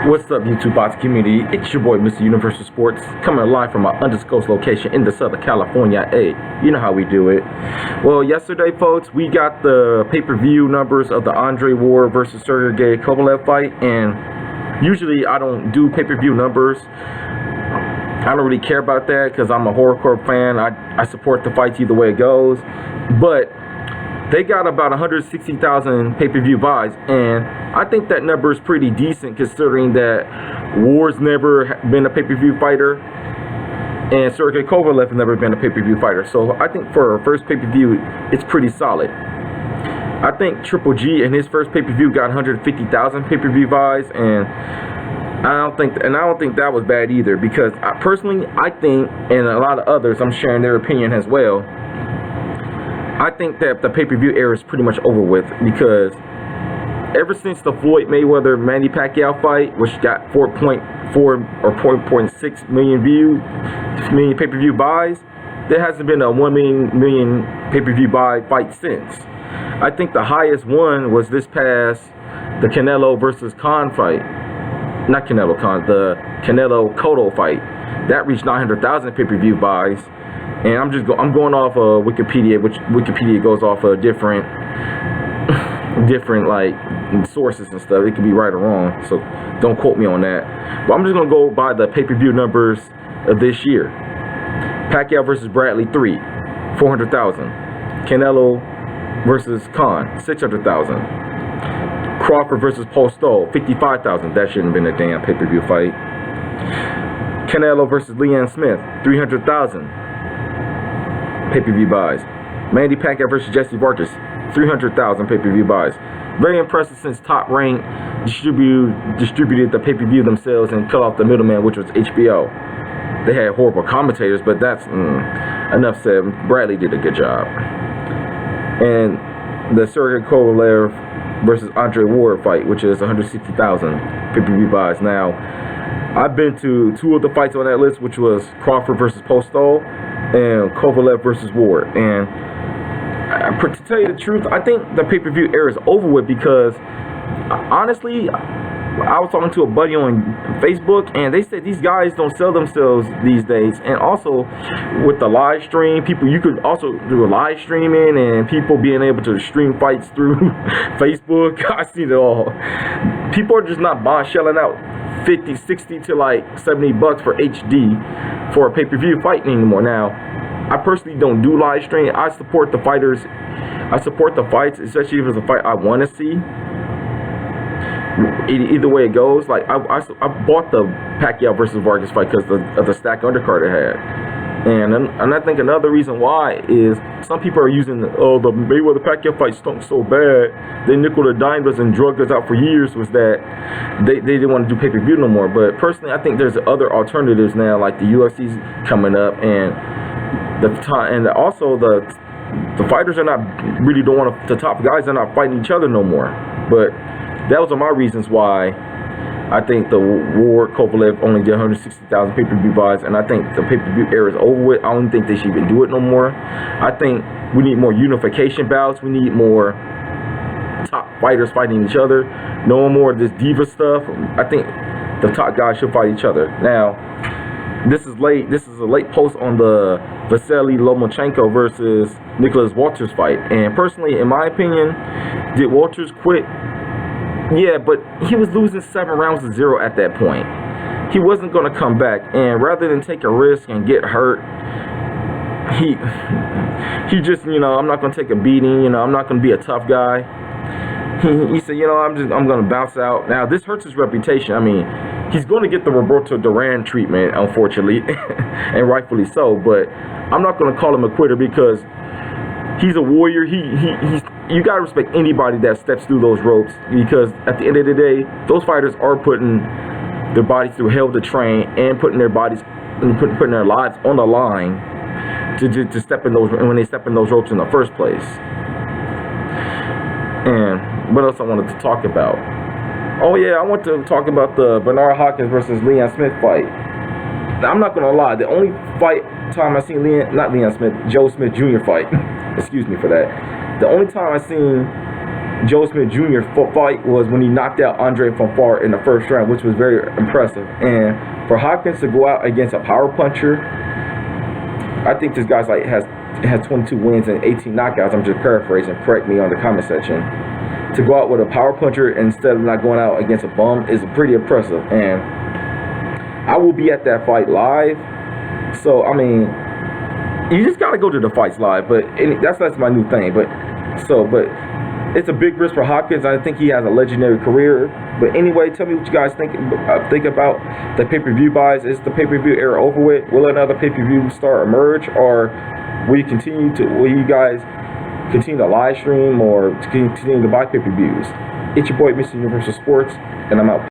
What's up, YouTube bots community? It's your boy, Mr. Universal Sports, coming live from my undisclosed location in the Southern California. Hey, you know how we do it. Well, yesterday, folks, we got the pay-per-view numbers of the Andre Ward versus Sergey Kovalev fight, and usually I don't do pay-per-view numbers. I don't really care about that because I'm a horrorcore fan. I support the fights either way it goes, but they got about 160,000 pay-per-view buys, and I think that number is pretty decent considering that Ward's never been a pay-per-view fighter and Sergey Kovalev has never been a pay-per-view fighter. So I think for a first pay-per-view, it's pretty solid. I think Triple G in his first pay-per-view got 150,000 pay-per-view buys, and I don't think that was bad either, because personally I think, and a lot of others, I'm sharing their opinion as well, I think that the pay-per-view era is pretty much over with, because ever since the Floyd Mayweather-Manny Pacquiao fight, which got 4.4 or 4.6 million pay-per-view buys, there hasn't been a 1 million pay-per-view buy fight since. I think the highest one was this past, the Canelo versus Khan fight. Not Canelo Khan, the Canelo Cotto fight. That reached 900,000 pay-per-view buys. And I'm going off of Wikipedia, which Wikipedia goes off of different like sources and stuff. It could be right or wrong, so don't quote me on that. But I'm just gonna go by the pay-per-view numbers of this year. Pacquiao versus Bradley 3, 400,000. Canelo versus Khan, 600,000. Crawford versus Postol, 55,000. That shouldn't have been a damn pay-per-view fight. Canelo versus Leanne Smith, 300,000. Pay-per-view buys. Manny Pacquiao versus Jesse Vargas, 300,000 pay-per-view buys. Very impressive, since Top Rank distributed the pay-per-view themselves and cut off the middleman, which was HBO. They had horrible commentators, but that's enough said. Bradley did a good job. And the Sergey Kovalev versus Andre Ward fight, which is 160,000 pay-per-view buys. Now, I've been to 2 of the fights on that list, which was Crawford versus Postol and Kovalev versus Ward. And to tell you the truth, I think the pay-per-view era is over with, because honestly, I was talking to a buddy on Facebook, and they said these guys don't sell themselves these days. And also with the live stream, you could also do a live streaming and people being able to stream fights through Facebook. I seen it all. People are just not shelling out 50, 60 to like 70 bucks for HD for a pay-per-view fight anymore. Now, I personally don't do live stream. I support the fighters. I support the fights, especially if it's a fight I want to see. Either way it goes. Like I bought the Pacquiao versus Vargas fight because of the stack undercard it had. And I think another reason why is some people are using the Mayweather Pacquiao fight stunk so bad, they nickel the dimed us and drugged us out for years, was that they didn't want to do pay-per-view no more. But personally, I think there's other alternatives now, like the UFC's coming up, and also the fighters are not really the top guys are not fighting each other no more. But those are my reasons why I think the Ward Kovalev only did 160,000 pay-per-view buys, and I think the pay-per-view era is over with. I don't think they should even do it no more. I think we need more unification bouts. We need more top fighters fighting each other. No more of this diva stuff. I think the top guys should fight each other. Now, this is late. This is a late post on the Vasyl Lomachenko versus Nicholas Walters fight. And personally, in my opinion, did Walters quit? Yeah, but he was losing 7 rounds to 0 at that point. He wasn't going to come back, and rather than take a risk and get hurt, he just, I'm not going to take a beating. I'm not going to be a tough guy. He said, I'm going to bounce out. Now, this hurts his reputation. I mean, he's going to get the Roberto Duran treatment, unfortunately, and rightfully so. But I'm not going to call him a quitter, because he's a warrior. You got to respect anybody that steps through those ropes, because at the end of the day, those fighters are putting their bodies through hell to train, and putting their lives on the line to step in those, when they step in those ropes in the first place. And what else I wanted to talk about? Oh yeah, I want to talk about the Bernard Hopkins versus Leanne Smith fight. Now, I'm not gonna lie, the only time I seen Joe Smith Jr. fight, excuse me for that. The only time I seen Joe Smith Jr. fight was when he knocked out Andre Fonfara in the first round, which was very impressive. And for Hopkins to go out against a power puncher, I think this guy's like has 22 wins and 18 knockouts. I'm just paraphrasing. Correct me on the comment section. To go out with a power puncher instead of not going out against a bum is pretty impressive. And I will be at that fight live. So I mean, you just gotta go to the fights live. But that's my new thing. But it's a big risk for Hopkins. I think he has a legendary career. But anyway, tell me what you guys think about the pay-per-view buys. Is the pay-per-view era over with? Will another pay-per-view star emerge, or will you guys continue to live stream or continue to buy pay-per-views? It's your boy, Mr. Universal Sports, and I'm out.